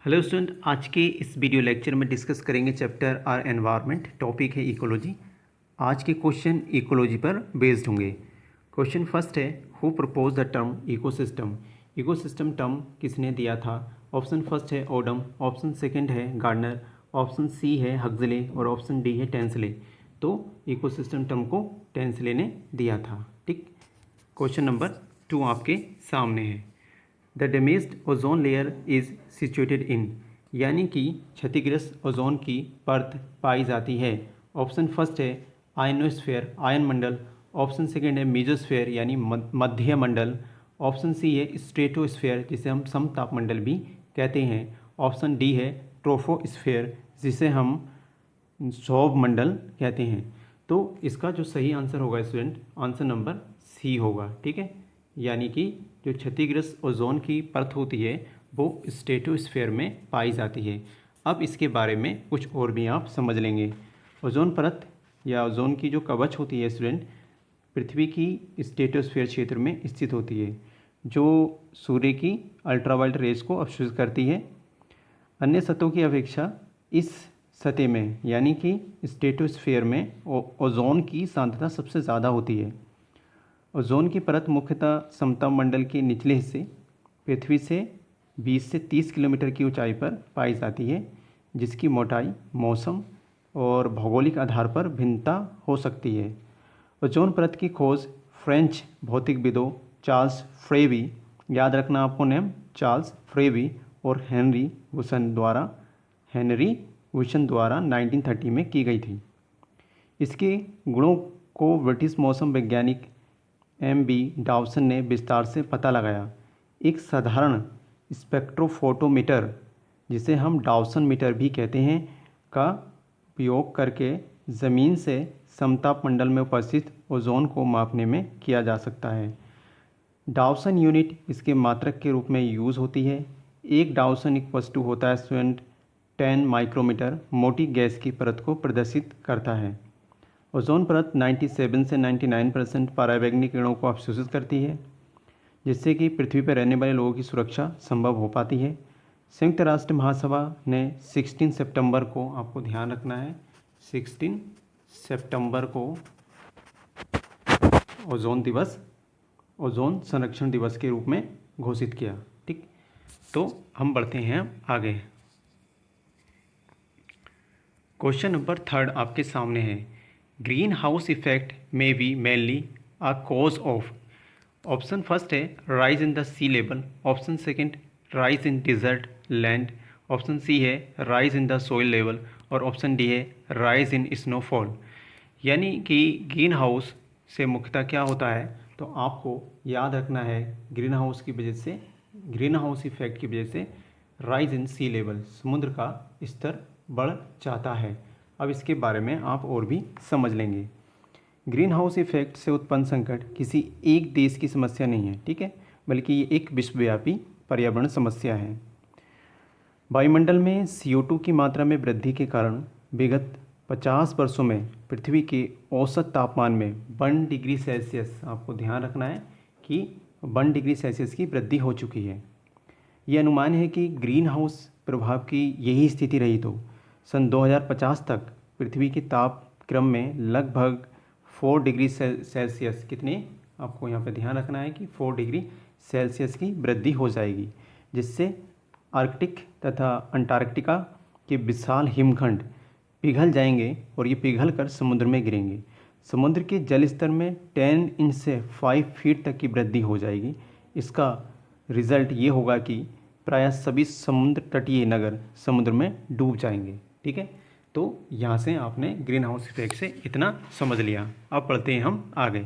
Hello student, आज के इस वीडियो लेक्चर में डिस्कस करेंगे चैप्टर आर एनवायरनमेंट। टॉपिक है इकोलॉजी। आज के क्वेश्चन इकोलॉजी पर बेस्ड होंगे। क्वेश्चन फर्स्ट है, who propose the term ecosystem. Ecosystem term किसने दिया था? ऑप्शन फर्स्ट है ओडम, ऑप्शन सेकंड है गार्डनर, ऑप्शन सी है हक्सले और ऑप्शन डी है टेंसले। तो इकोसिस्टम टर्म को टेंसले ने दिया था। ठीक। क्वेश्चन नंबर 2 आपके सामने है। The damaged ozone layer is situated in, यानी कि क्षतिग्रस्त ओजोन की परत पाई जाती है। ऑप्शन फर्स्ट है आयनोस्फेयर, आयन मंडल, ऑप्शन सेकेंड है मेसोस्फेयर यानी मध्य मंडल, ऑप्शन सी है स्ट्रेटोस्फेयर जिसे हम समतापमंडल भी कहते हैं, ऑप्शन डी है ट्रोफोस्फेयर जिसे हम सौभ मंडल कहते हैं। तो इसका जो सही आंसर होगा स्टूडेंट, आंसर नंबर सी होगा। ठीक है, यानी कि जो क्षतिग्रस्त ओजोन की परत होती है वो स्ट्रेटोस्फेयर में पाई जाती है। अब इसके बारे में कुछ और भी आप समझ लेंगे। ओजोन परत या ओजोन की जो कवच होती है स्टूडेंट, पृथ्वी की स्ट्रेटोस्फेयर क्षेत्र में स्थित होती है, जो सूर्य की अल्ट्रावायलेट रेज को अवशोषित करती है। अन्य सतहों की अपेक्षा इस सतह में यानी कि स्ट्रेटोस्फेयर में ओजोन की सांद्रता सबसे ज़्यादा होती है। ओजोन की परत मुख्यतः समतापमंडल के निचले हिस्से पृथ्वी से 20 से 30 किलोमीटर की ऊंचाई पर पाई जाती है, जिसकी मोटाई मौसम और भौगोलिक आधार पर भिन्नता हो सकती है। ओजोन परत की खोज फ्रेंच भौतिकविदों चार्ल्स फ्रेवी, याद रखना आपको नेम, चार्ल्स फ्रेवी और हेनरी विशन द्वारा 1930 में की गई थी। इसके गुणों को ब्रिटिश मौसम वैज्ञानिक M.B. डावसन ने विस्तार से पता लगाया। एक साधारण स्पेक्ट्रोफोटोमीटर, जिसे हम डावसन मीटर भी कहते हैं, का उपयोग करके ज़मीन से समतापमंडल में उपस्थित ओजोन को मापने में किया जा सकता है। डावसन यूनिट इसके मात्रक के रूप में यूज़ होती है। एक डावसन इक्वल्स टू होता है स्टूडेंट 10 माइक्रोमीटर मोटी गैस की परत को प्रदर्शित करता है। ओजोन परत 97 से 99% पराबैंगनी किरणों को अवशोषित करती है, जिससे कि पृथ्वी पर रहने वाले लोगों की सुरक्षा संभव हो पाती है। संयुक्त राष्ट्र महासभा ने 16 सितंबर को, आपको ध्यान रखना है, 16 सितंबर को ओजोन दिवस, ओजोन संरक्षण दिवस के रूप में घोषित किया। ठीक, तो हम बढ़ते हैं आगे। क्वेश्चन नंबर 3 आपके सामने है। ग्रीन हाउस इफेक्ट में be mainly a cause of. Option first है rise in the sea level, option second rise in desert land, option C है rise in the soil level और ऑप्शन डी है rise in snowfall. यानी कि green house से मुख्यतः क्या होता है, तो आपको याद रखना है ग्रीन हाउस की वजह से, ग्रीन हाउस इफेक्ट की वजह से राइज इन सी लेवल, समुद्र का स्तर बढ़ जाता है। अब इसके बारे में आप और भी समझ लेंगे। ग्रीन हाउस इफेक्ट से उत्पन्न संकट किसी एक देश की समस्या नहीं है, ठीक है, बल्कि ये एक विश्वव्यापी पर्यावरण समस्या है। वायुमंडल में CO2 की मात्रा में वृद्धि के कारण विगत 50 वर्षों में पृथ्वी के औसत तापमान में 1 डिग्री सेल्सियस, आपको ध्यान रखना है कि 1 डिग्री सेल्सियस की वृद्धि हो चुकी है। ये अनुमान है कि ग्रीन हाउस प्रभाव की यही स्थिति रही तो सन 2050 तक पृथ्वी के तापक्रम में लगभग 4 डिग्री सेल्सियस, कितने, आपको यहाँ पे ध्यान रखना है कि 4 डिग्री सेल्सियस की वृद्धि हो जाएगी, जिससे आर्कटिक तथा अंटार्कटिका के विशाल हिमखंड पिघल जाएंगे और ये पिघल कर समुद्र में गिरेंगे। समुद्र के जल स्तर में 10 इंच से 5 फीट तक की वृद्धि हो जाएगी। इसका रिजल्ट ये होगा कि प्रायः सभी समुद्र तटीय नगर समुद्र में डूब जाएंगे। ठीक है, तो यहाँ से आपने ग्रीन हाउस इफेक्ट से इतना समझ लिया। अब पढ़ते हैं हम आगे।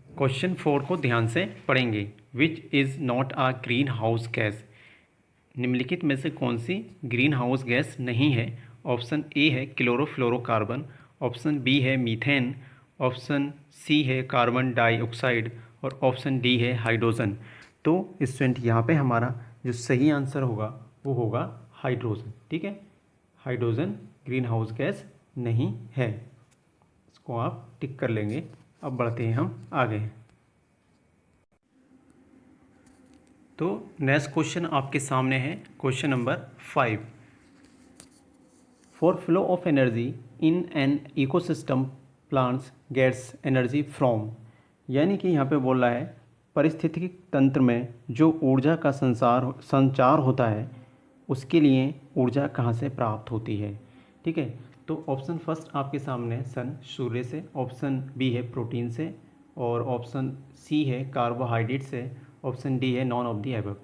क्वेश्चन 4 को ध्यान से पढ़ेंगे। Which is not a green house gas. निम्नलिखित में से कौन सी ग्रीन हाउस गैस नहीं है? ऑप्शन ए है क्लोरोफ्लोरोकार्बन, ऑप्शन बी है मीथेन, ऑप्शन सी है कार्बन डाइऑक्साइड और ऑप्शन डी है हाइड्रोजन। तो स्टूडेंट यहाँ पे हमारा जो सही आंसर होगा वो होगा हाइड्रोजन। ठीक है, हाइड्रोजन ग्रीन हाउस गैस नहीं है, इसको आप टिक कर लेंगे। अब बढ़ते हैं हम आगे। तो नेक्स्ट क्वेश्चन आपके सामने है question number 5। For flow of energy in an ecosystem plants gets energy from, यानी कि यहाँ पे बोल रहा है पारिस्थितिकी तंत्र में जो ऊर्जा का संचार होता है उसके लिए ऊर्जा कहाँ से प्राप्त होती है। ठीक है, तो ऑप्शन फर्स्ट आपके सामने सन सूर्य से, ऑप्शन बी है प्रोटीन से, और ऑप्शन सी है कार्बोहाइड्रेट से, ऑप्शन डी है नॉन ऑफ दी एबव।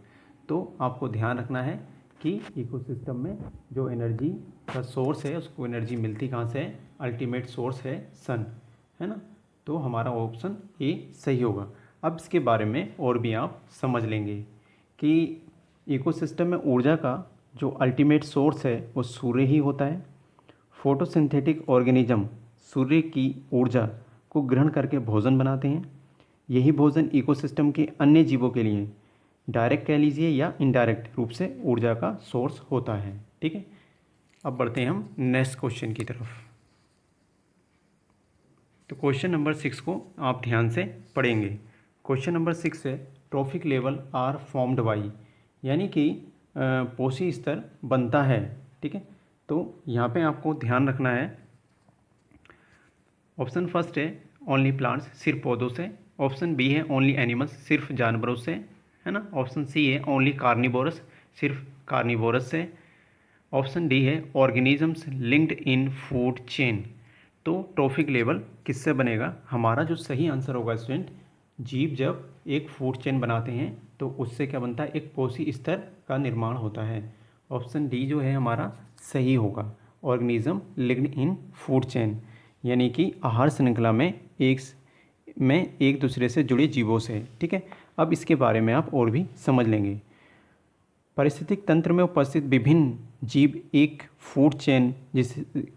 तो आपको ध्यान रखना है कि इकोसिस्टम में जो एनर्जी का सोर्स है उसको एनर्जी मिलती कहाँ से है, अल्टीमेट सोर्स है सन, है ना। तो हमारा ऑप्शन ए सही होगा। अब इसके बारे में और भी आप समझ लेंगे कि इकोसिस्टम में ऊर्जा का जो अल्टीमेट सोर्स है वो सूर्य ही होता है। फोटोसिंथेटिक ऑर्गेनिज्म सूर्य की ऊर्जा को ग्रहण करके भोजन बनाते हैं। यही भोजन इकोसिस्टम के अन्य जीवों के लिए डायरेक्ट कह लीजिए या इनडायरेक्ट रूप से ऊर्जा का सोर्स होता है। ठीक है, अब बढ़ते हैं हम नेक्स्ट क्वेश्चन की तरफ। तो क्वेश्चन नंबर 6 को आप ध्यान से पढ़ेंगे। क्वेश्चन नंबर 6 है trophic level are formed by, यानी कि पोषी स्तर बनता है। ठीक है, तो यहाँ पे आपको ध्यान रखना है। ऑप्शन फर्स्ट है ओनली प्लांट्स, सिर्फ पौधों से। ऑप्शन बी है ओनली एनिमल्स, सिर्फ जानवरों से, है ना। ऑप्शन सी है ओनली कार्निवोरस, सिर्फ कार्निवोरस से। ऑप्शन डी है organisms linked in food chain. तो ट्रॉफिक लेवल किससे बनेगा? हमारा जो सही आंसर होगा स्टूडेंट, जीव जब एक फूड चेन बनाते हैं तो उससे क्या बनता है, एक पोषी स्तर का निर्माण होता है। ऑप्शन डी जो है हमारा सही होगा, organism linked in food chain, यानी कि आहार श्रृंखला में एक दूसरे से जुड़े जीवों से। ठीक है, अब इसके बारे में आप और भी समझ लेंगे। पारिस्थितिक तंत्र में उपस्थित विभिन्न जीव एक फूड चेन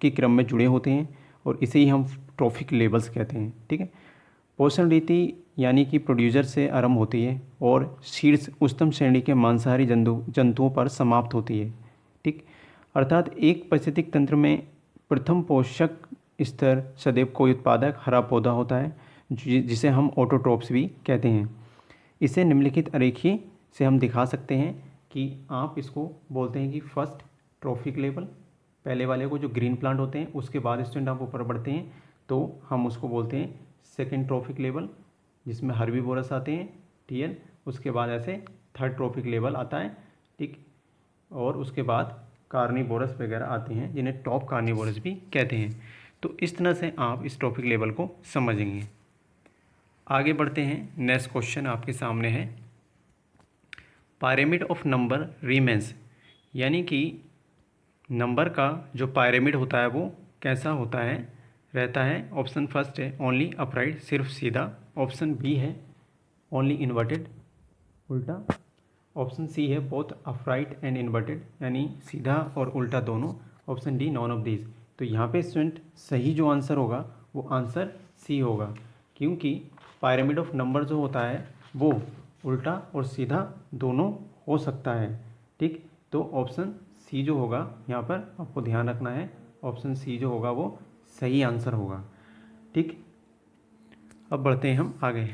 के क्रम में जुड़े होते हैं और इसे ही हम ट्रॉफिक लेवल्स कहते हैं। ठीक है, पोषण रीति यानी कि प्रोड्यूसर से आरंभ होती है और शीर्ष उच्चतम श्रेणी के मांसाहारी जंतुओं पर समाप्त होती है। ठीक, अर्थात एक पारिस्थितिक तंत्र में प्रथम पोषक स्तर सदैव कोई उत्पादक हरा पौधा होता है जिसे हम ऑटोट्रॉप्स भी कहते हैं। इसे निम्नलिखित आरेखीय से हम दिखा सकते हैं कि आप इसको बोलते हैं कि फर्स्ट ट्रॉफिक लेवल, पहले वाले को जो ग्रीन प्लांट होते हैं, उसके बाद स्टूडेंट आप ऊपर बढ़ते हैं तो हम उसको बोलते हैं सेकेंड ट्रॉफिक लेवल जिसमें हर्बीवोरस आते हैं। ठीक है, उसके बाद ऐसे थर्ड ट्रॉफिक लेवल आता है। ठीक, और उसके बाद कार्निवोरस वगैरह आते हैं जिन्हें टॉप कार्निवोरस भी कहते हैं। तो इस तरह से आप इस टॉपिक लेवल को समझेंगे। आगे बढ़ते हैं, नेक्स्ट क्वेश्चन आपके सामने है पायरामिड ऑफ नंबर रीमेंस, यानी कि नंबर का जो पायरामिड होता है वो कैसा होता है, रहता है। ऑप्शन फर्स्ट है ओनली अपराइट, सिर्फ सीधा। ऑप्शन बी है ओनली इन्वर्टेड, उल्टा। ऑप्शन सी है बोथ अपराइट एंड इन्वर्टेड, यानी सीधा और उल्टा दोनों। Option D none of these. तो यहाँ पे स्टूडेंट सही जो आंसर होगा वो आंसर सी होगा, क्योंकि पायरामिड ऑफ नंबर जो होता है वो उल्टा और सीधा दोनों हो सकता है। ठीक, तो ऑप्शन सी जो होगा यहाँ पर आपको ध्यान रखना है, ऑप्शन सी जो होगा वो सही आंसर होगा। ठीक, अब बढ़ते हैं हम आगे।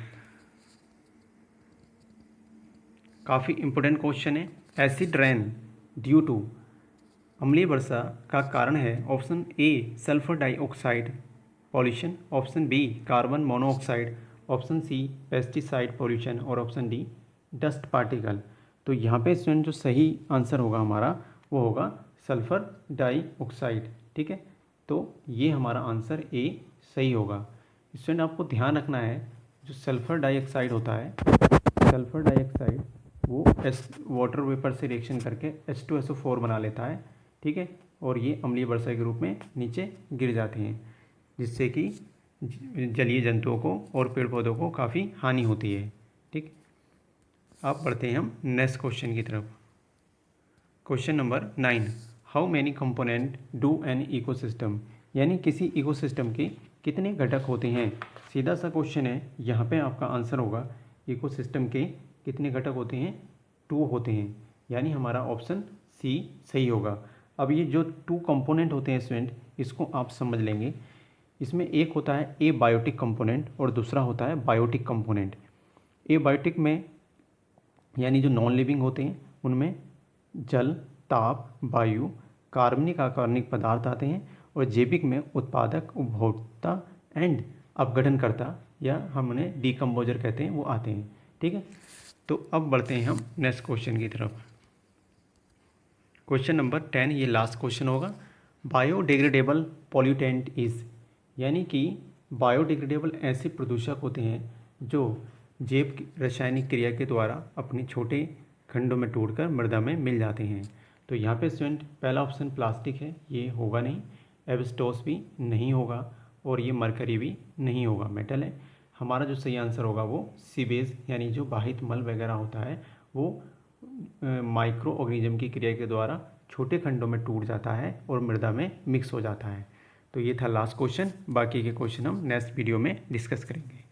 काफ़ी इम्पोर्टेंट क्वेश्चन है। एसिड रेन ड्यू टू, अम्लीय वर्षा का कारण है। Option A sulphur dioxide pollution, option B carbon monoxide, option C pesticide pollution और ऑप्शन डी डस्ट पार्टिकल। तो यहाँ पे स्टूडेंट जो सही आंसर होगा हमारा वो होगा सल्फर डाइऑक्साइड। ठीक है, तो ये हमारा आंसर ए सही होगा। स्टूडेंट आपको ध्यान रखना है जो सल्फर डाइऑक्साइड होता है, सल्फर डाइऑक्साइड वो वाटर वेपर से रिएक्शन करके H2SO4 बना लेता है। ठीक है, और ये अम्लीय वर्षा के रूप में नीचे गिर जाते हैं जिससे कि जलीय जंतुओं को और पेड़ पौधों को काफ़ी हानि होती है। ठीक, अब बढ़ते हैं हम नेक्स्ट क्वेश्चन की तरफ। Question number 9, how many component do an ecosystem, यानी किसी इकोसिस्टम के कितने घटक होते हैं। सीधा सा क्वेश्चन है, यहाँ पे आपका आंसर होगा इकोसिस्टम के कितने घटक होते हैं, 2 होते हैं, यानी हमारा ऑप्शन सी सही होगा। अब ये जो 2 कंपोनेंट होते हैं स्टूडेंट, इसको आप समझ लेंगे। इसमें एक होता है ए बायोटिक कंपोनेंट और दूसरा होता है बायोटिक कंपोनेंट। ए बायोटिक में यानी जो नॉन लिविंग होते हैं उनमें जल, ताप, वायु, कार्बनिक अकार्बनिक पदार्थ आते हैं, और जैविक में उत्पादक, उपभोक्ता एंड अपघटनकर्ता, या हम उन्हें डिकम्पोजर कहते हैं, वो आते हैं। ठीक है, तो अब बढ़ते हैं हम नेक्स्ट क्वेश्चन की तरफ। क्वेश्चन नंबर 10, ये लास्ट क्वेश्चन होगा। बायोडिग्रेडेबल पॉल्यूटेंट इज़, यानी कि बायोडिग्रेडेबल ऐसे प्रदूषक होते हैं जो जैव रासायनिक क्रिया के द्वारा अपने छोटे खंडों में तोड़कर मृदा में मिल जाते हैं। तो यहाँ पे स्टूडेंट पहला ऑप्शन प्लास्टिक है, ये होगा नहीं, एब्सिटोस भी नहीं होगा, और ये मरकरी भी नहीं होगा, मेटल है। हमारा जो सही आंसर होगा वो सीवेज, यानी जो बाहित मल वगैरह होता है वो माइक्रो ऑर्गेनिज्म की क्रिया के द्वारा छोटे खंडों में टूट जाता है और मृदा में मिक्स हो जाता है। तो ये था लास्ट क्वेश्चन, बाकी के क्वेश्चन हम नेक्स्ट वीडियो में डिस्कस करेंगे।